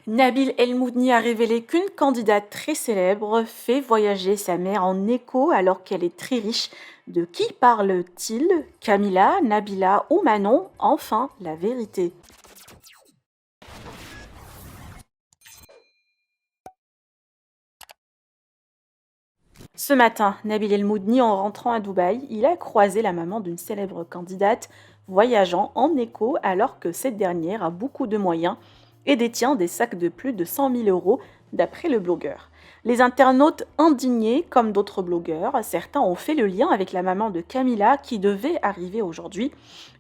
Nabil El-Moudni a révélé qu'une candidate très célèbre fait voyager sa mère en écho alors qu'elle est très riche. De qui parle-t-il? Camilla, Nabila ou Manon? Enfin, la vérité. Ce matin, Nabil El-Moudni, en rentrant à Dubaï, il a croisé la maman d'une célèbre candidate voyageant en écho alors que cette dernière a beaucoup de moyens et détient des sacs de plus de 100 000 euros d'après le blogueur. Les internautes indignés, comme d'autres blogueurs, certains ont fait le lien avec la maman de Camilla qui devait arriver aujourd'hui.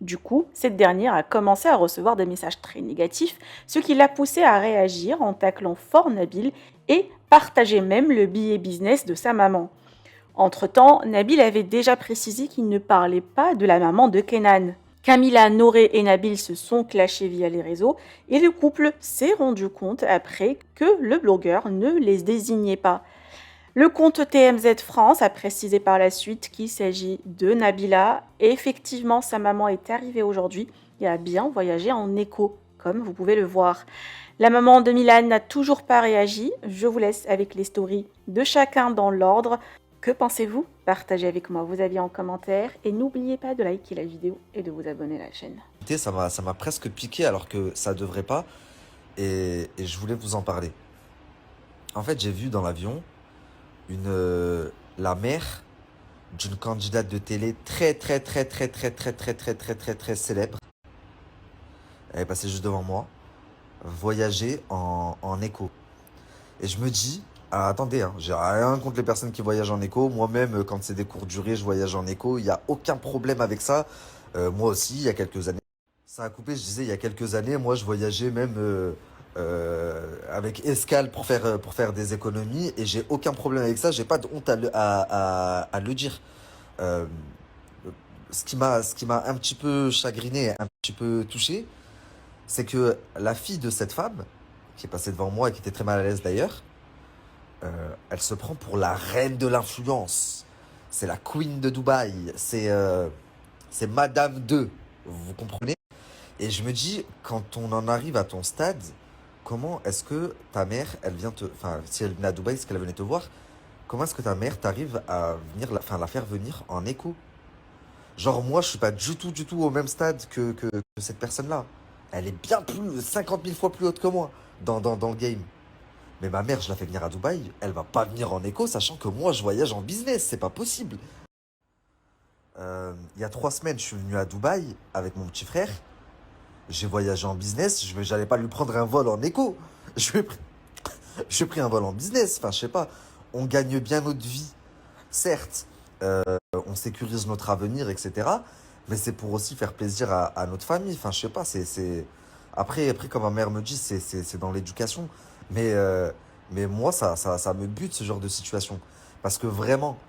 Du coup, cette dernière a commencé à recevoir des messages très négatifs, ce qui l'a poussé à réagir en taclant fort Nabil et partager même le billet business de sa maman. Entre-temps, Nabil avait déjà précisé qu'il ne parlait pas de la maman de Kenan. Camilla, Noré et Nabil se sont clashés via les réseaux et le couple s'est rendu compte après que le blogueur ne les désignait pas. Le compte TMZ France a précisé par la suite qu'il s'agit de Nabila. Et effectivement, sa maman est arrivée aujourd'hui et a bien voyagé en écho, comme vous pouvez le voir. La maman de Milan n'a toujours pas réagi. Je vous laisse avec les stories de chacun dans l'ordre. Que pensez-vous? Partagez avec moi vos avis en commentaire et n'oubliez pas de liker la vidéo et de vous abonner à la chaîne. Ça m'a presque piqué alors que ça devrait pas. Et je voulais vous en parler. En fait, j'ai vu dans l'avion la mère d'une candidate de télé très célèbre. Elle est passée juste devant moi, voyager en écho. Et je me dis, ah, attendez, hein, j'ai rien contre les personnes qui voyagent en écho. Moi-même, quand c'est des courtes durées, je voyage en écho. Il n'y a aucun problème avec ça. Moi aussi, il y a quelques années. Ça a coupé, je disais, il y a quelques années, moi, je voyageais même avec escale pour faire des économies. Et j'ai aucun problème avec ça. J'ai pas de honte à le dire. Euh, ce qui m'a un petit peu chagriné, un petit peu touché, c'est que la fille de cette femme, qui est passée devant moi et qui était très mal à l'aise d'ailleurs, elle se prend pour la reine de l'influence. C'est la queen de Dubaï. C'est Madame 2. Vous comprenez? Et je me dis, quand on en arrive à ton stade, comment est-ce que ta mère, elle vient te... Enfin, si elle venait à Dubaï, est-ce qu'elle venait te voir? Comment est-ce que ta mère t'arrive à venir, la faire venir en écho? Genre, moi, je suis pas du tout au même stade que cette personne-là. Elle est bien plus, 50 000 fois plus haute que moi dans le game. Mais ma mère, je la fais venir à Dubaï, elle va pas venir en écho, sachant que moi, je voyage en business, c'est pas possible. Il y a 3 semaines, je suis venu à Dubaï avec mon petit frère. J'ai voyagé en business, j'allais pas lui prendre un vol en écho. Je lui ai pris, j'ai pris un vol en business, enfin, je sais pas. On gagne bien notre vie, certes. On sécurise notre avenir, etc. Mais c'est pour aussi faire plaisir à notre famille. Enfin, je sais pas, Après, comme ma mère me dit, c'est dans l'éducation. Mais moi, ça me bute, ce genre de situation. Parce que vraiment,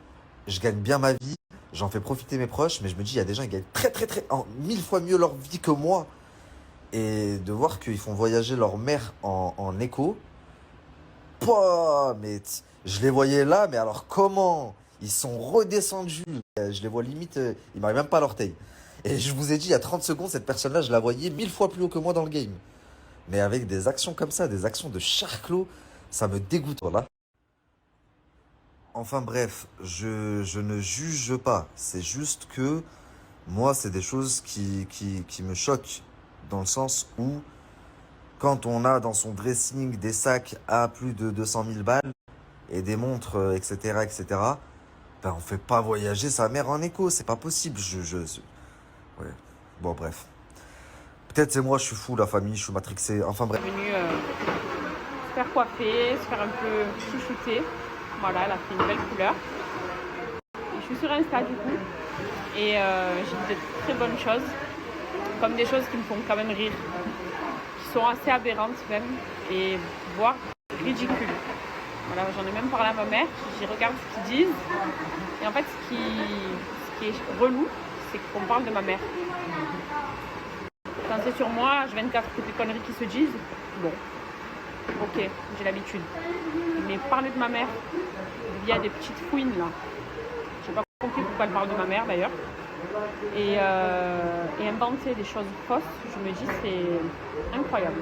je gagne bien ma vie, j'en fais profiter mes proches, mais je me dis, il y a des gens qui gagnent en 1000 fois mieux leur vie que moi. Et de voir qu'ils font voyager leur mère en écho, pouah, je les voyais là, mais alors comment? Ils sont redescendus. Je les vois limite, ils m'arrivent même pas à l'orteil. Et je vous ai dit, il y a 30 secondes, cette personne-là, je la voyais 1000 fois plus haut que moi dans le game. Mais avec des actions comme ça, des actions de charclos, ça me dégoûte, voilà. Enfin bref, je ne juge pas. C'est juste que moi, c'est des choses qui me choquent. Dans le sens où, quand on a dans son dressing des sacs à plus de 200 000 balles et des montres, etc., ben on fait pas voyager sa mère en écho. C'est pas possible. Ouais. Bon, bref. Peut-être c'est moi, je suis fou, la famille, je suis matrixé. Enfin bref. Venue se faire coiffer, se faire un peu chouchouter. Voilà, elle a fait une belle couleur. Et je suis sur Insta du coup. Et j'ai de très bonnes choses. Comme des choses qui me font quand même rire. Qui sont assez aberrantes même. Et voire ridicules. Voilà, j'en ai même parlé à ma mère. J'y regarde ce qu'ils disent. Et en fait, ce qui est relou, c'est qu'on parle de ma mère. Quand c'est sur moi, H24, toutes les conneries qui se disent, bon, ok, j'ai l'habitude. Mais parler de ma mère via des petites fouines là, j'ai pas compris pourquoi elle parle de ma mère d'ailleurs. Et inventer des choses fausses, je me dis c'est incroyable.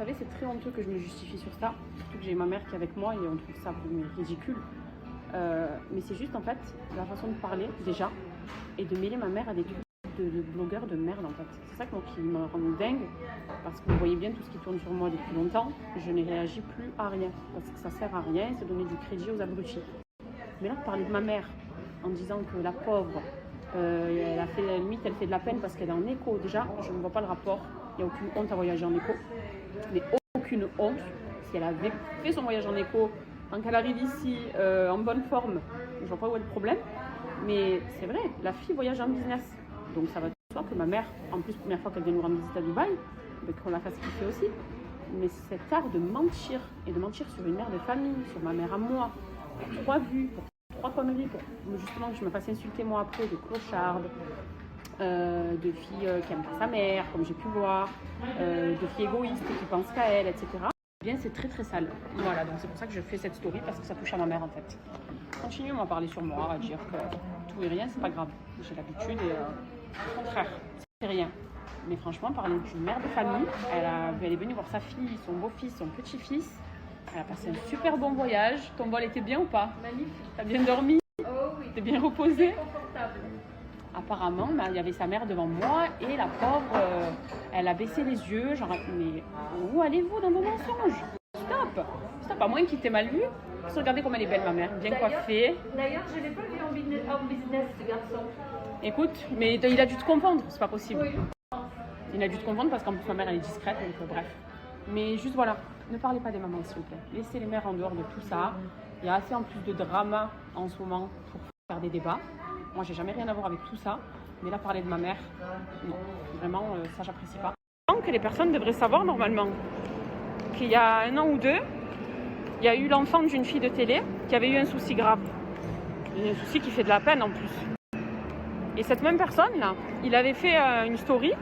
savez, c'est très honteux que je me justifie sur ça, surtout que j'ai ma mère qui est avec moi et on trouve ça vraiment ridicule. Mais c'est juste en fait la façon de parler déjà et de mêler ma mère à des trucs de blogueurs de merde en fait. C'est ça qui me rend dingue parce que vous voyez bien tout ce qui tourne sur moi depuis longtemps. Je n'ai réagi plus à rien parce que ça sert à rien, c'est donner du crédit aux abrutis. Mais là, parler de ma mère en disant que la pauvre, elle a fait la limite, elle fait de la peine parce qu'elle est en éco. Déjà, je ne vois pas le rapport. Il n'y a aucune honte à voyager en éco. Mais aucune honte. Si elle avait fait son voyage en éco, quand elle arrive ici en bonne forme, je ne vois pas où est le problème. Mais c'est vrai, la fille voyage en business. Donc ça va de soi que ma mère, en plus, première fois qu'elle vient nous rendre visite à Dubaï, qu'on la fasse kiffer aussi. Mais cet art de mentir, et de mentir sur une mère de famille, sur ma mère à moi, pour 3 vues, pour 3 conneries, pour justement que je me fasse insulter moi après de clocharde, de filles qui n'aiment pas sa mère, comme j'ai pu voir, de filles égoïstes qui pensent qu'à elle, etc. Eh bien, c'est très très sale. Voilà, donc c'est pour ça que je fais cette story, parce que ça touche à ma mère en fait. Continuons à parler sur moi, à dire que tout et rien, c'est pas grave. J'ai l'habitude et au contraire, c'est rien. Mais franchement, parler d'une mère de famille, elle est venue voir sa fille, son beau-fils, son petit-fils. Elle a passé un super bon voyage. Ton vol était bien ou pas? Magnifique. T'as bien dormi? Oh oui. T'es bien reposé? Confortable. Apparemment, il y avait sa mère devant moi et la pauvre, elle a baissé les yeux, genre, mais où allez-vous dans vos mensonges? Stop! Stop, à moins qu'il t'ait mal vu. Regardez comme elle est belle, ma mère, bien coiffée. D'ailleurs, je ne l'ai pas vu en business, ce garçon. Écoute, mais il a dû te confondre, c'est pas possible. Oui. Il a dû te confondre parce qu'en plus ma mère elle est discrète, donc bref. Mais juste voilà, ne parlez pas des mamans s'il vous plaît. Laissez les mères en dehors de tout ça. Il y a assez en plus de drama en ce moment pour faire des débats. Moi j'ai jamais rien à voir avec tout ça. Mais là parler de ma mère, non. Vraiment, ça j'apprécie pas. Je pense que les personnes devraient savoir normalement qu'il y a 1 an ou 2, il y a eu l'enfant d'une fille de télé qui avait eu un souci grave. Un souci qui fait de la peine en plus. Et cette même personne là, il avait fait une story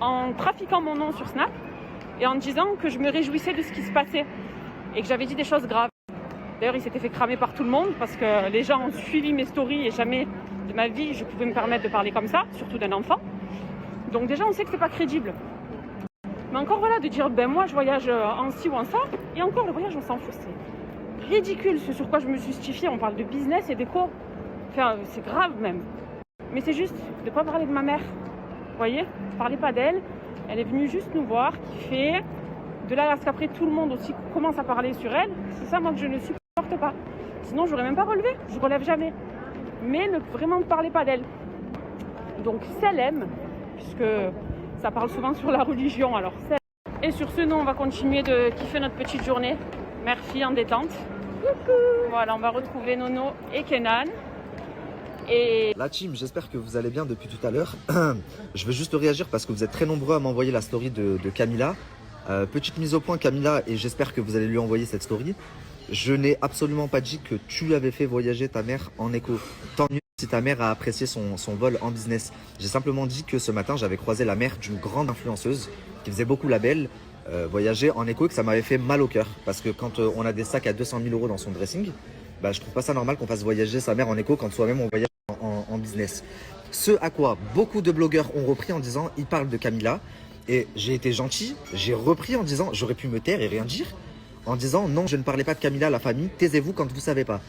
en trafiquant mon nom sur Snap et en disant que je me réjouissais de ce qui se passait et que j'avais dit des choses graves. D'ailleurs, il s'était fait cramer par tout le monde parce que les gens ont suivi mes stories et jamais de ma vie je pouvais me permettre de parler comme ça, surtout d'un enfant. Donc déjà, on sait que c'est pas crédible. Mais encore voilà, de dire ben moi je voyage en ci ou en ça, et encore le voyage on s'en fout, c'est ridicule ce sur quoi je me justifie. On parle de business et d'éco, enfin c'est grave même. Mais c'est juste de ne pas parler de ma mère. Vous voyez, parlez pas d'elle. Elle est venue juste nous voir, kiffer. De là à ce qu'après tout le monde aussi commence à parler sur elle, c'est ça moi que je ne supporte pas. Sinon j'aurais même pas relevé, je relève jamais. Mais vraiment ne parlez pas d'elle. Donc si elle aime, puisque ça parle souvent sur la religion, alors c'est. Et sur ce, nous on va continuer de kiffer notre petite journée. Mère-fille en détente. Voilà, on va retrouver Nono et Kenan. Et La team, j'espère que vous allez bien depuis tout à l'heure. Je veux juste réagir parce que vous êtes très nombreux à m'envoyer la story de Camilla. Petite mise au point Camilla, et j'espère que vous allez lui envoyer cette story. Je n'ai absolument pas dit que tu avais fait voyager ta mère en éco. Tant mieux si ta mère a apprécié son vol en business. J'ai simplement dit que ce matin j'avais croisé la mère d'une grande influenceuse qui faisait beaucoup la belle, voyager en éco, et que ça m'avait fait mal au cœur. Parce que quand on a des sacs à 200 000 € dans son dressing, bah, je trouve pas ça normal qu'on fasse voyager sa mère en éco quand soi-même on voyage en business. Ce à quoi beaucoup de blogueurs ont repris en disant ils parlent de Camilla, et j'ai été gentil, j'ai repris en disant j'aurais pu me taire et rien dire, en disant non, je ne parlais pas de Camilla, la famille, taisez-vous quand vous savez pas.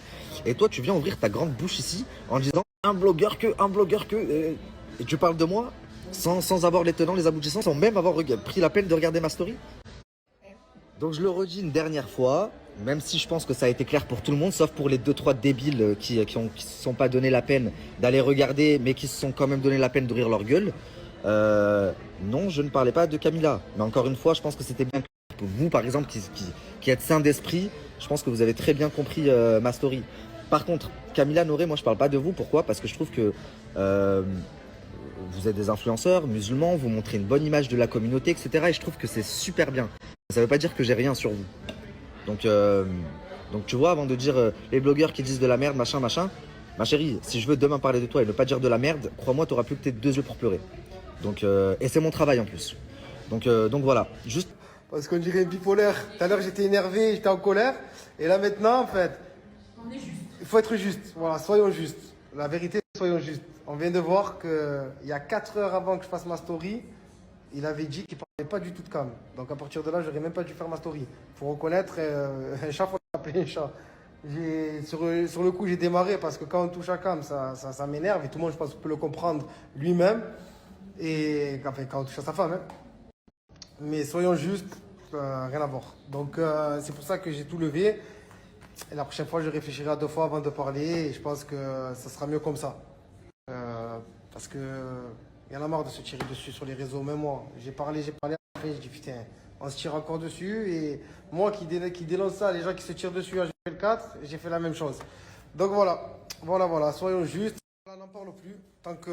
Et toi tu viens ouvrir ta grande bouche ici en disant un blogueur que, et tu parles de moi sans avoir les tenants, les aboutissants, sans même avoir pris la peine de regarder ma story. Donc je le redis une dernière fois, même si je pense que ça a été clair pour tout le monde, sauf pour les 2-3 débiles qui se sont pas donné la peine d'aller regarder, mais qui se sont quand même donné la peine d'ouvrir leur gueule. Non, je ne parlais pas de Camilla. Mais encore une fois, je pense que c'était bien clair. Pour vous, par exemple, qui êtes sain d'esprit, je pense que vous avez très bien compris ma story. Par contre, Camilla Noré, moi je parle pas de vous. Pourquoi? Parce que je trouve que vous êtes des influenceurs musulmans, vous montrez une bonne image de la communauté, etc. Et je trouve que c'est super bien. Ça veut pas dire que j'ai rien sur vous. Donc tu vois, avant de dire les blogueurs qui disent de la merde, machin, ma chérie, si je veux demain parler de toi et ne pas dire de la merde, crois-moi, t'auras plus que tes 2 yeux pour pleurer. Donc, et c'est mon travail en plus. Donc voilà, juste. Parce qu'on dirait bipolaire. Tout à l'heure, j'étais énervé, j'étais en colère. Et là, maintenant, en fait, On est juste. il faut être juste. Voilà, soyons justes. La vérité, soyons justes. On vient de voir qu'il y a 4 heures avant que je fasse ma story, il avait dit qu'il parlait pas du tout de cam. Donc à partir de là, j'aurais même pas dû faire ma story. Faut reconnaître, un chat, faut l'appeler un chat. Sur le coup, j'ai démarré parce que quand on touche à cam, ça m'énerve et tout le monde, je pense, peut le comprendre lui-même. Et enfin, quand on touche à sa femme, hein. Mais soyons justes, rien à voir. Donc c'est pour ça que j'ai tout levé. Et la prochaine fois, je réfléchirai à 2 fois avant de parler. Et je pense que ça sera mieux comme ça. Parce que il y en a marre de se tirer dessus sur les réseaux. Même moi, j'ai parlé. Après, j'ai dit putain, on se tire encore dessus. Et moi qui dénonce ça, les gens qui se tirent dessus à GP4, j'ai fait la même chose. Donc voilà, soyons justes. On n'en parle plus. Tant que